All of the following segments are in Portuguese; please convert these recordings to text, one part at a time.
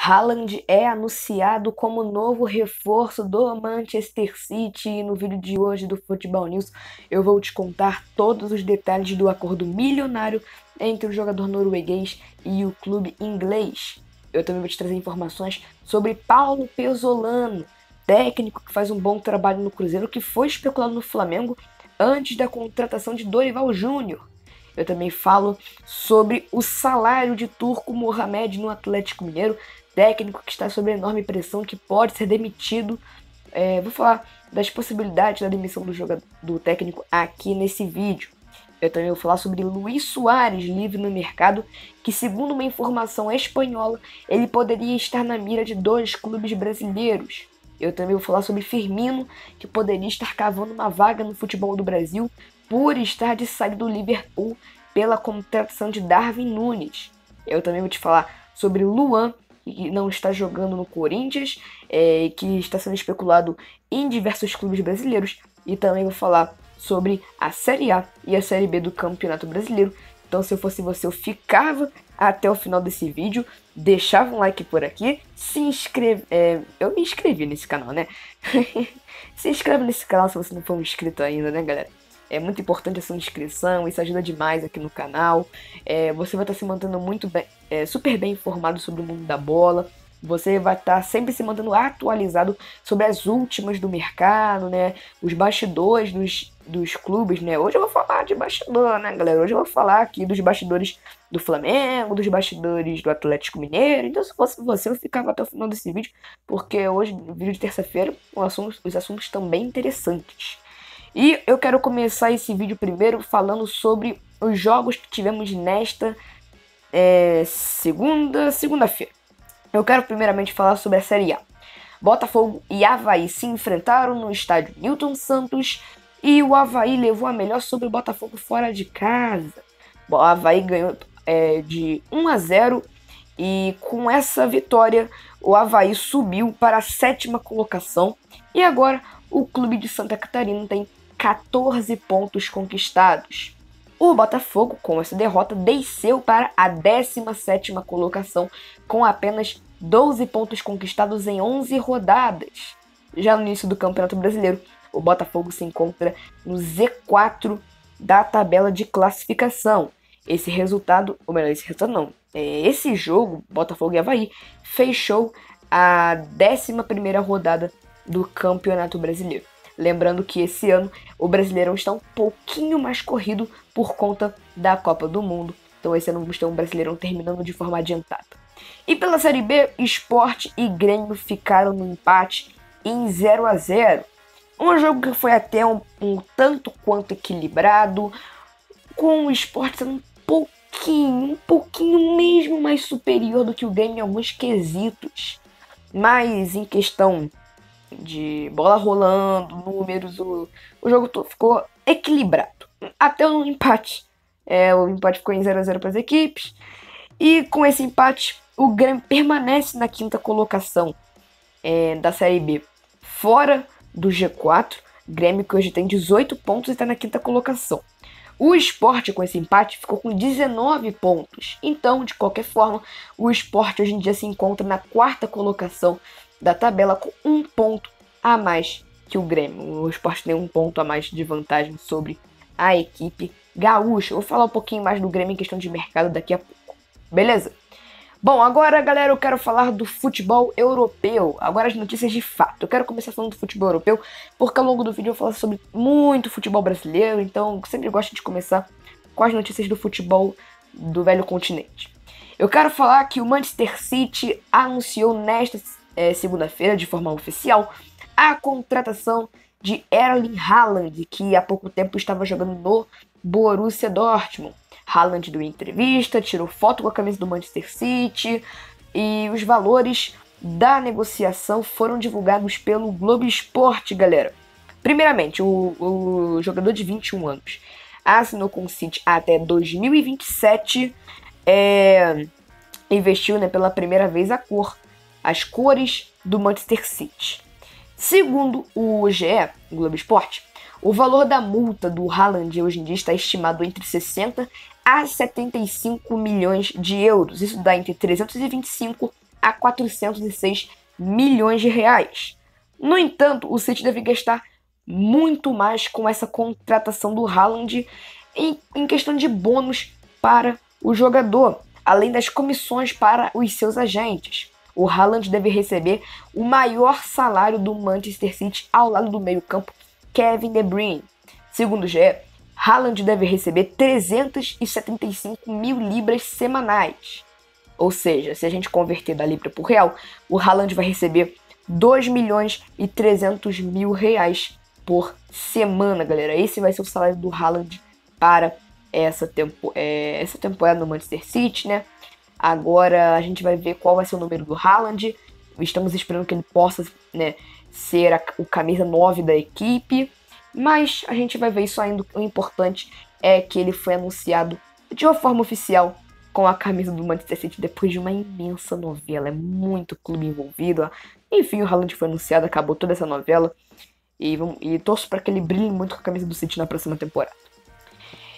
Haaland é anunciado como novo reforço do Manchester City e no vídeo de hoje do Futebol News eu vou te contar todos os detalhes do acordo milionário entre o jogador norueguês e o clube inglês. Eu também vou te trazer informações sobre Paulo Pesolano, técnico que faz um bom trabalho no Cruzeiro, que foi especulado no Flamengo antes da contratação de Dorival Júnior. Eu também falo sobre o salário de Turco Mohamed no Atlético Mineiro, técnico que está sob enorme pressão, que pode ser demitido. Vou falar das possibilidades da demissão do técnico aqui nesse vídeo. Eu também vou falar sobre Luis Suárez, livre no mercado, que segundo uma informação espanhola, ele poderia estar na mira de 2 clubes brasileiros. Eu também vou falar sobre Firmino, que poderia estar cavando uma vaga no futebol do Brasil por estar de saída do Liverpool pela contratação de Darwin Núñez. Eu também vou te falar sobre Luan, que não está jogando no Corinthians, que está sendo especulado em diversos clubes brasileiros. E também vou falar sobre a Série A e a Série B do Campeonato Brasileiro. Então, se eu fosse você, eu ficava até o final desse vídeo, deixava um like por aqui, se inscreve... eu me inscrevi nesse canal, né? Se inscreve nesse canal se você não for um inscrito ainda, né, galera? É muito importante a sua inscrição, isso ajuda demais aqui no canal. Você vai estar se mantendo super bem informado sobre o mundo da bola. Você vai estar sempre se mantendo atualizado sobre as últimas do mercado, né? Os bastidores dos clubes, né? Hoje eu vou falar de bastidor, né, galera? Hoje eu vou falar aqui dos bastidores do Flamengo, dos bastidores do Atlético Mineiro. Então, se fosse você, eu ficava até o final desse vídeo, porque hoje, no vídeo de terça-feira, os assuntos estão bem interessantes. E eu quero começar esse vídeo primeiro falando sobre os jogos que tivemos nesta segunda-feira. Eu quero primeiramente falar sobre a Série A. Botafogo e Avaí se enfrentaram no estádio Newton Santos e o Avaí levou a melhor sobre o Botafogo fora de casa. O Avaí ganhou de 1-0 e com essa vitória o Avaí subiu para a 7ª colocação e agora o clube de Santa Catarina tem 14 pontos conquistados. O Botafogo, com essa derrota, desceu para a 17ª colocação com apenas 12 pontos conquistados em 11 rodadas. Já no início do Campeonato Brasileiro, o Botafogo se encontra no Z4 da tabela de classificação. Esse jogo, Botafogo e Avaí, fechou a 11ª rodada do Campeonato Brasileiro. Lembrando que esse ano o Brasileirão está um pouquinho mais corrido por conta da Copa do Mundo. Então esse ano vamos ter um Brasileirão terminando de forma adiantada. E pela Série B, Sport e Grêmio ficaram no empate em 0-0. Um jogo que foi até um tanto quanto equilibrado, com o Sport sendo um pouquinho mesmo mais superior do que o Grêmio em alguns quesitos. Mas em questão de bola rolando, números, o jogo todo ficou equilibrado. Até o empate. O empate ficou em 0-0 para as equipes. E com esse empate, o Grêmio permanece na 5ª colocação da Série B. Fora do G4, Grêmio que hoje tem 18 pontos e está na 5ª colocação. O Sport, com esse empate, ficou com 19 pontos. Então, de qualquer forma, o Sport hoje em dia se encontra na 4ª colocação da tabela com 1 ponto a mais que o Grêmio. O Sport tem 1 ponto a mais de vantagem sobre a equipe gaúcha. Eu vou falar um pouquinho mais do Grêmio em questão de mercado daqui a pouco. Beleza? Bom, agora, galera, eu quero falar do futebol europeu. Agora as notícias de fato. Eu quero começar falando do futebol europeu, porque ao longo do vídeo eu vou falar sobre muito futebol brasileiro, então eu sempre gosto de começar com as notícias do futebol do velho continente. Eu quero falar que o Manchester City anunciou nesta segunda-feira, de forma oficial, a contratação de Erling Haaland, que há pouco tempo estava jogando no Borussia Dortmund. Haaland deu entrevista, tirou foto com a camisa do Manchester City e os valores da negociação foram divulgados pelo Globo Esporte, galera. Primeiramente, o jogador de 21 anos assinou com o City até 2027, investiu pela primeira vez as cores do Manchester City. Segundo o GE, o Globo Esporte, o valor da multa do Haaland hoje em dia está estimado entre 60 a 75 milhões de euros. Isso dá entre 325 a 406 milhões de reais. No entanto, o City deve gastar muito mais com essa contratação do Haaland em questão de bônus para o jogador, além das comissões para os seus agentes. O Haaland deve receber o maior salário do Manchester City ao lado do meio-campo Kevin De Bruyne. Segundo o GE, Haaland deve receber 375 mil libras semanais. Ou seja, se a gente converter da libra por real, o Haaland vai receber 2 milhões e 300 mil reais por semana, galera. Esse vai ser o salário do Haaland para essa temporada no Manchester City, né? Agora a gente vai ver qual vai ser o número do Haaland. Estamos esperando que ele possa, né, ser o camisa 9 da equipe. Mas a gente vai ver isso ainda. O importante é que ele foi anunciado de uma forma oficial com a camisa do Manchester City depois de uma imensa novela. É muito clube envolvido. Ó. Enfim, o Haaland foi anunciado, acabou toda essa novela. E torço para que ele brilhe muito com a camisa do City na próxima temporada.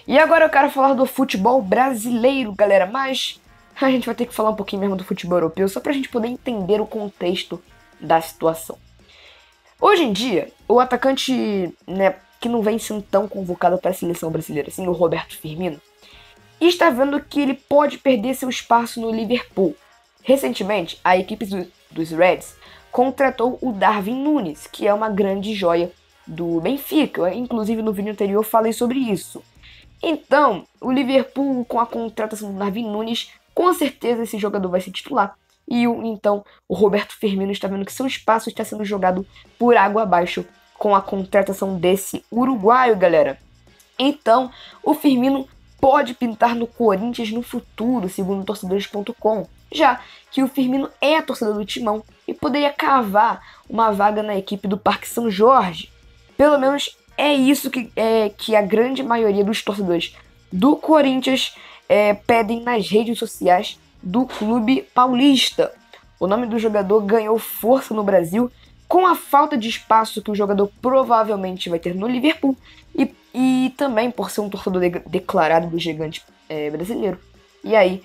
E agora eu quero falar do futebol brasileiro, galera. Mas a gente vai ter que falar um pouquinho mesmo do futebol europeu, só pra gente poder entender o contexto da situação. Hoje em dia, o atacante, né, que não vem sendo tão convocado para a seleção brasileira, assim, o Roberto Firmino, está vendo que ele pode perder seu espaço no Liverpool. Recentemente, a equipe dos Reds contratou o Darwin Núñez, que é uma grande joia do Benfica. Inclusive, no vídeo anterior eu falei sobre isso. Então, o Liverpool, com a contratação do Darwin Núñez, com certeza esse jogador vai ser titular. E então o Roberto Firmino está vendo que seu espaço está sendo jogado por água abaixo com a contratação desse uruguaio, galera. Então, o Firmino pode pintar no Corinthians no futuro, segundo torcedores.com, já que o Firmino é torcedor do Timão e poderia cavar uma vaga na equipe do Parque São Jorge. Pelo menos é isso que a grande maioria dos torcedores do Corinthians pedem nas redes sociais do clube paulista. O nome do jogador ganhou força no Brasil com a falta de espaço que o jogador provavelmente vai ter no Liverpool e também por ser um torcedor declarado do gigante brasileiro. E aí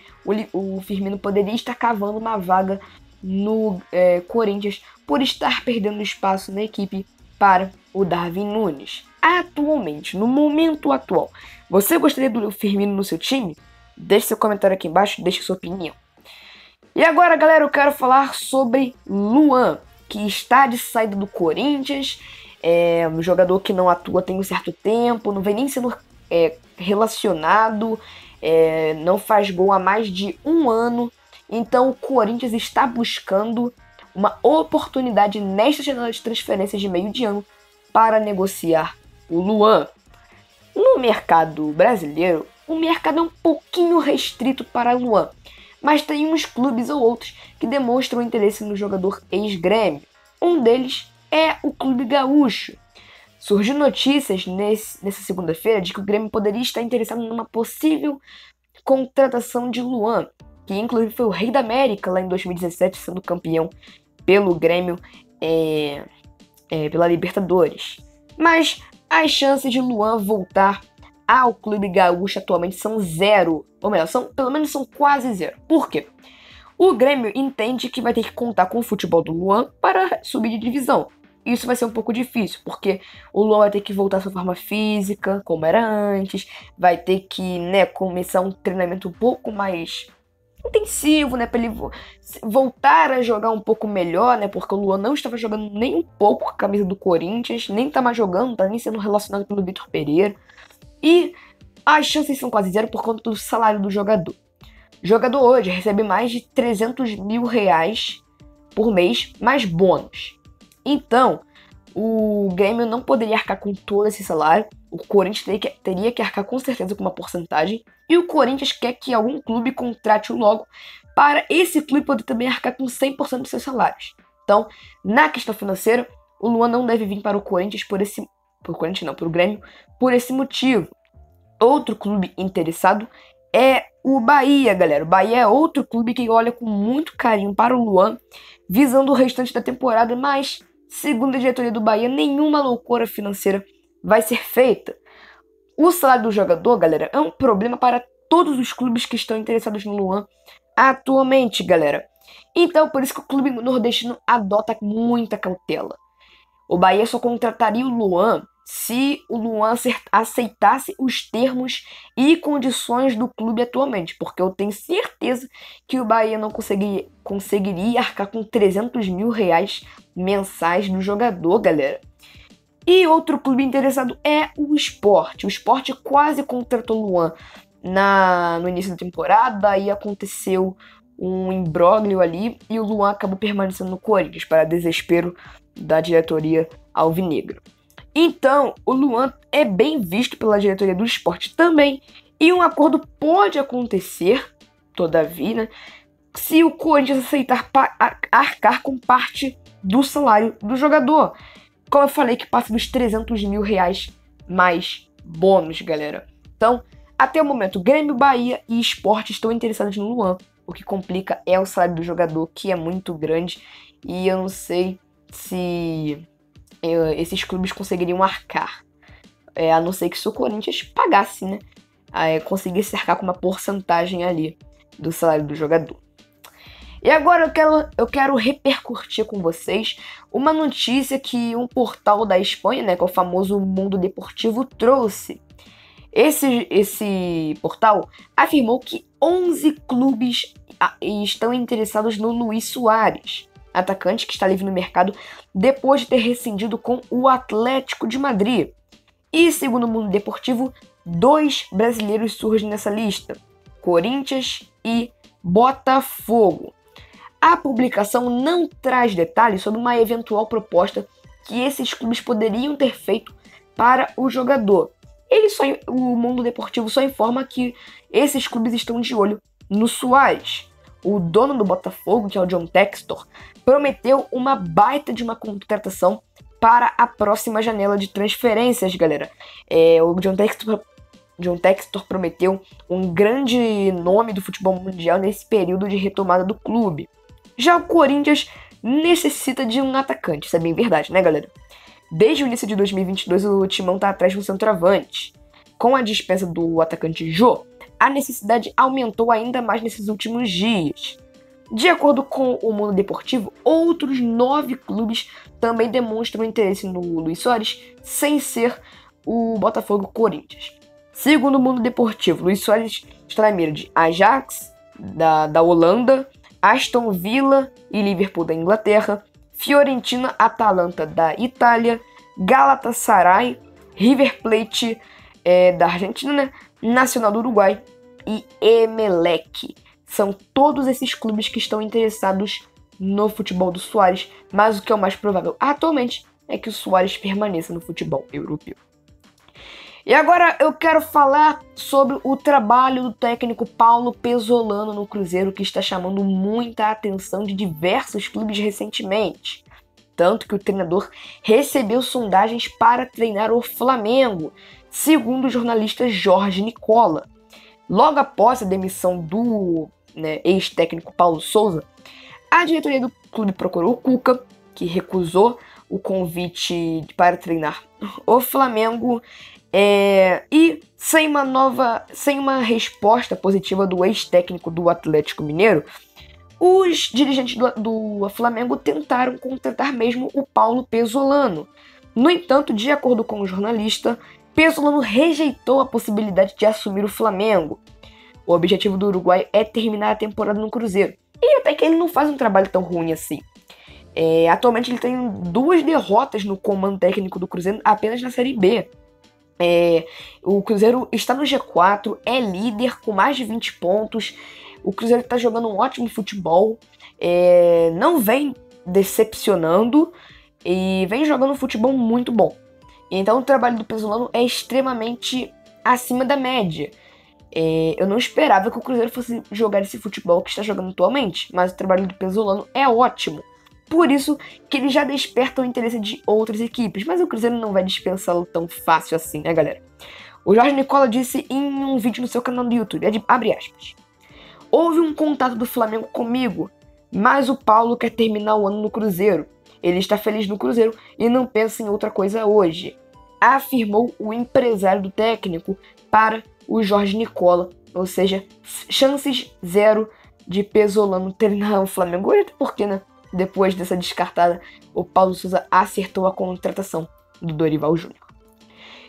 o Firmino poderia estar cavando uma vaga no Corinthians por estar perdendo espaço na equipe para o Darwin Núñez. Atualmente, no momento atual, você gostaria do Firmino no seu time? Deixe seu comentário aqui embaixo, deixe sua opinião. E agora, galera, eu quero falar sobre Luan, que está de saída do Corinthians. É um jogador que não atua tem um certo tempo, não vem nem sendo relacionado, não faz gol há mais de um ano. Então o Corinthians está buscando uma oportunidade nesta janela de transferências de meio de ano para negociar o Luan. No mercado brasileiro, o mercado é um pouquinho restrito para Luan, mas tem uns clubes ou outros que demonstram interesse no jogador ex-Grêmio. Um deles é o Clube Gaúcho. Surgiu notícias nessa segunda-feira de que o Grêmio poderia estar interessado numa possível contratação de Luan, que inclusive foi o Rei da América lá em 2017, sendo campeão pelo Grêmio pela Libertadores. Mas as chances de Luan voltar ao Clube Gaúcho atualmente são zero. Ou melhor, pelo menos são quase zero. Por quê? O Grêmio entende que vai ter que contar com o futebol do Luan para subir de divisão. Isso vai ser um pouco difícil, porque o Luan vai ter que voltar à sua forma física, como era antes, vai ter que, começar um treinamento um pouco mais intensivo, para ele voltar a jogar um pouco melhor, porque o Luan não estava jogando nem um pouco com a camisa do Corinthians, nem tá mais jogando, não tá nem sendo relacionado pelo Vitor Pereira. E as chances são quase zero por conta do salário do jogador. O jogador hoje recebe mais de 300 mil reais por mês, mais bônus. Então, o Grêmio não poderia arcar com todo esse salário. O Corinthians teria que arcar com certeza com uma porcentagem. E o Corinthians quer que algum clube contrate-o logo para esse clube poder também arcar com 100% dos seus salários. Então, na questão financeira, o Luan não deve vir para o Corinthians para o Grêmio por esse motivo. Outro clube interessado é o Bahia, galera. O Bahia é outro clube que olha com muito carinho para o Luan, visando o restante da temporada, mas, segundo a diretoria do Bahia, nenhuma loucura financeira vai ser feita. O salário do jogador, galera, é um problema para todos os clubes que estão interessados no Luan atualmente, galera. Então, por isso que o clube nordestino adota muita cautela. O Bahia só contrataria o Luan se o Luan aceitasse os termos e condições do clube atualmente, porque eu tenho certeza que o Bahia não conseguiria arcar com 300 mil reais mensais do jogador, galera. E outro clube interessado é o Sport. O Sport quase contratou o Luan no início da temporada, aí aconteceu um imbróglio ali e o Luan acabou permanecendo no Corinthians, para desespero da diretoria alvinegra. Então, o Luan é bem visto pela diretoria do Sport também, e um acordo pode acontecer, todavia, né, se o Corinthians aceitar arcar com parte do salário do jogador. Como eu falei, que passa dos 300 mil reais mais bônus, galera. Então, até o momento, Grêmio, Bahia e Sport estão interessados no Luan. O que complica é o salário do jogador, que é muito grande, e eu não sei se esses clubes conseguiriam arcar. A não ser que se o Corinthians pagasse, né? Conseguisse arcar com uma porcentagem ali do salário do jogador. E agora eu quero repercutir com vocês uma notícia que um portal da Espanha, né, que é o famoso Mundo Deportivo, trouxe. Esse portal afirmou que 11 clubes estão interessados no Luis Suárez, atacante que está livre no mercado depois de ter rescindido com o Atlético de Madrid. E segundo o Mundo Deportivo, 2 brasileiros surgem nessa lista: Corinthians e Botafogo. A publicação não traz detalhes sobre uma eventual proposta que esses clubes poderiam ter feito para o jogador. O Mundo Deportivo só informa que esses clubes estão de olho no Suárez. O dono do Botafogo, que é o John Textor, prometeu uma baita de uma contratação para a próxima janela de transferências, galera. O John Textor prometeu um grande nome do futebol mundial nesse período de retomada do clube. Já o Corinthians necessita de um atacante, isso é bem verdade, né, galera? Desde o início de 2022, o Timão tá atrás de um centroavante. Com a dispensa do atacante Jô, a necessidade aumentou ainda mais nesses últimos dias. De acordo com o Mundo Deportivo, outros 9 clubes também demonstram interesse no Luis Suárez, sem ser o Botafogo Corinthians. Segundo o Mundo Deportivo, Luis Suárez está na mira de Ajax, da Holanda, Aston Villa e Liverpool da Inglaterra, Fiorentina, Atalanta da Itália, Galatasaray, River Plate da Argentina, né? Nacional do Uruguai e Emelec. São todos esses clubes que estão interessados no futebol do Suárez, mas o que é o mais provável atualmente é que o Suárez permaneça no futebol europeu. E agora eu quero falar sobre o trabalho do técnico Paulo Pezzolano no Cruzeiro, que está chamando muita atenção de diversos clubes recentemente. Tanto que o treinador recebeu sondagens para treinar o Flamengo, segundo o jornalista Jorge Nicola. Logo após a demissão do ex-técnico Paulo Souza, a diretoria do clube procurou o Cuca, que recusou o convite para treinar o Flamengo. E sem uma resposta positiva do ex-técnico do Atlético Mineiro, os dirigentes do Flamengo tentaram contratar mesmo o Paulo Pezzolano. No entanto, de acordo com o jornalista, Pezzolano rejeitou a possibilidade de assumir o Flamengo. O objetivo do Uruguai é terminar a temporada no Cruzeiro. E até que ele não faz um trabalho tão ruim assim. Atualmente ele tem 2 derrotas no comando técnico do Cruzeiro apenas na Série B. O Cruzeiro está no G4, é líder com mais de 20 pontos. O Cruzeiro está jogando um ótimo futebol, não vem decepcionando e vem jogando um futebol muito bom. Então o trabalho do Pezzolano é extremamente acima da média. Eu não esperava que o Cruzeiro fosse jogar esse futebol que está jogando atualmente, mas o trabalho do Pezzolano é ótimo. Por isso que ele já desperta o interesse de outras equipes, mas o Cruzeiro não vai dispensá-lo tão fácil assim, né, galera? O Jorge Nicola disse em um vídeo no seu canal do YouTube, abre aspas: "Houve um contato do Flamengo comigo, mas o Paulo quer terminar o ano no Cruzeiro. Ele está feliz no Cruzeiro e não pensa em outra coisa hoje", afirmou o empresário do técnico para o Jorge Nicola, ou seja, chances zero de Pesolano treinar o Flamengo. Até porque, né? Depois dessa descartada, o Paulo Sousa acertou a contratação do Dorival Júnior.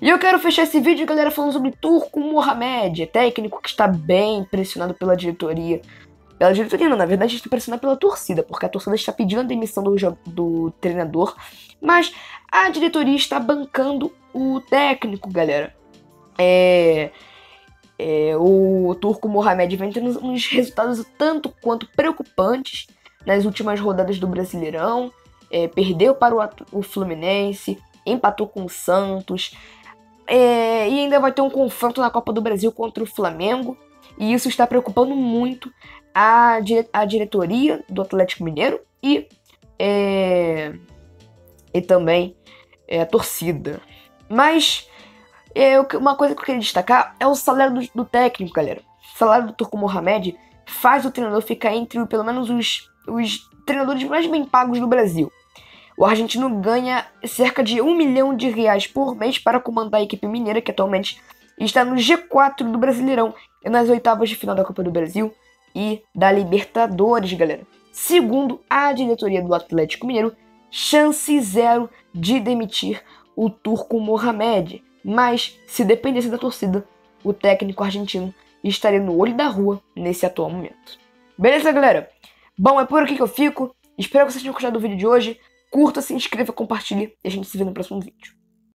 E eu quero fechar esse vídeo, galera, falando sobre Turco Mohamed, técnico que está bem pressionado pela diretoria. Pela diretoria não, na verdade está pressionado pela torcida, porque a torcida está pedindo a demissão do treinador, mas a diretoria está bancando o técnico, galera. O Turco Mohamed vem tendo uns resultados tanto quanto preocupantes nas últimas rodadas do Brasileirão. Perdeu para o Fluminense, empatou com o Santos, e ainda vai ter um confronto na Copa do Brasil contra o Flamengo. E isso está preocupando muito a diretoria do Atlético Mineiro e também a torcida. Mas uma coisa que eu queria destacar é o salário do técnico, galera. O salário do Turco Mohamed faz o treinador ficar entre pelo menos os treinadores mais bem pagos do Brasil. O argentino ganha cerca de R$1 milhão por mês para comandar a equipe mineira, que atualmente está no G4 do Brasileirão e nas oitavas de final da Copa do Brasil e da Libertadores, galera. Segundo a diretoria do Atlético Mineiro, chance zero de demitir o Turco Mohamed. Mas, se dependesse da torcida, o técnico argentino estaria no olho da rua nesse atual momento. Beleza, galera? Bom, é por aqui que eu fico. Espero que vocês tenham gostado do vídeo de hoje. Curta, se inscreva, compartilhe e a gente se vê no próximo vídeo.